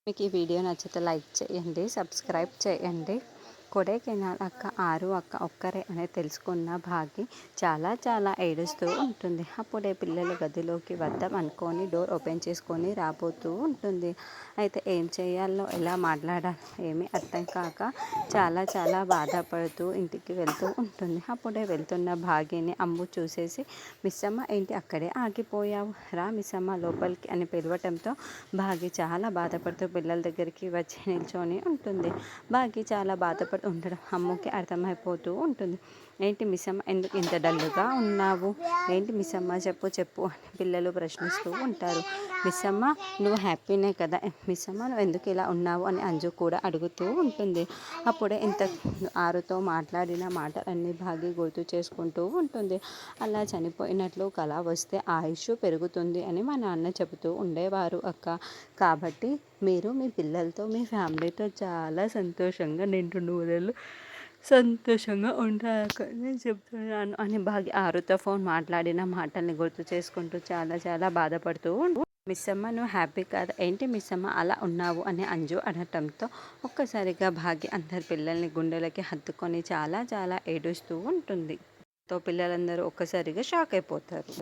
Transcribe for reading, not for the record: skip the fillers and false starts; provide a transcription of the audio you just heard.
మీకు ఈ వీడియో నచ్చితే లైక్ చేయండి, సబ్స్క్రైబ్ చేయండి. కొడైకెనాల్ అక్క ఆరు అక్క ఒక్కరే అని తెలుసుకున్న భాగి చాలా ఏడుస్తూ ఉంటుంది. అప్పుడే పిల్లల గదిలోకి వద్దాం అనుకొని డోర్ ఓపెన్ చేసుకొని రాబోతూ ఉంటుంది. అయితే ఏం చేయాలో ఎలా మాట్లాడాలో ఏమీ అర్థం కాక చాలా బాధపడుతూ ఇంటికి వెళ్తూ ఉంటుంది. అప్పుడే వెళ్తున్న భాగిని అమ్ము చూసేసి, మిస్సమ్మ ఏంటి అక్కడే ఆగిపోయావు, రా మిస్సమ్మ లోపలికి అని పిలవటంతో భాగి చాలా బాధపడుతూ పిల్లల దగ్గరికి వచ్చి నిల్చొని ఉంటుంది. భాగి చాలా బాధపడుతూ ఉండడం అమ్మకి అర్థమైపోతూ ఉంటుంది. ఏంటి మిస్సమ్మ ఎందుకు ఇంత డల్గా ఉన్నావు, ఏంటి మిస్సమ్మ చెప్పు అని పిల్లలు ప్రశ్నిస్తూ ఉంటారు. మిస్సమ్మ నువ్వు హ్యాపీనే కదా, మిస్సమ్మ నువ్వు ఎందుకు ఇలా ఉన్నావు అని అంజు కూడా అడుగుతూ ఉంటుంది. అప్పుడే ఇంత ఆరుతో మాట్లాడిన మాటలన్నీ భాగి గుర్తు చేసుకుంటూ ఉంటుంది. అలా చనిపోయినట్లు కల వస్తే ఆయుష్ పెరుగుతుంది అని మా నాన్న చెబుతూ ఉండేవారు అక్క. కాబట్టి మీరు మీ పిల్లలతో మీ ఫ్యామిలీతో చాలా సంతోషంగా నిండు నూరేళ్ళు సంతోషంగా ఉంటారక్క నేను చెప్తున్నాను అని భాగి ఆరుతో ఫోన్ మాట్లాడిన మాటల్ని గుర్తు చేసుకుంటూ చాలా బాధపడుతూ మిస్సమ్మ నువ్వు హ్యాపీ కాదా, ఏంటి మిస్సమ్మ అలా ఉన్నావు అని అంజు అనటంతో ఒక్కసారిగా భాగి అందరి పిల్లల్ని గుండెలకి హత్తుకొని చాలా ఏడుస్తూ ఉంటుంది. తో పిల్లలందరూ ఒక్కసారిగా షాక్ అయిపోతారు.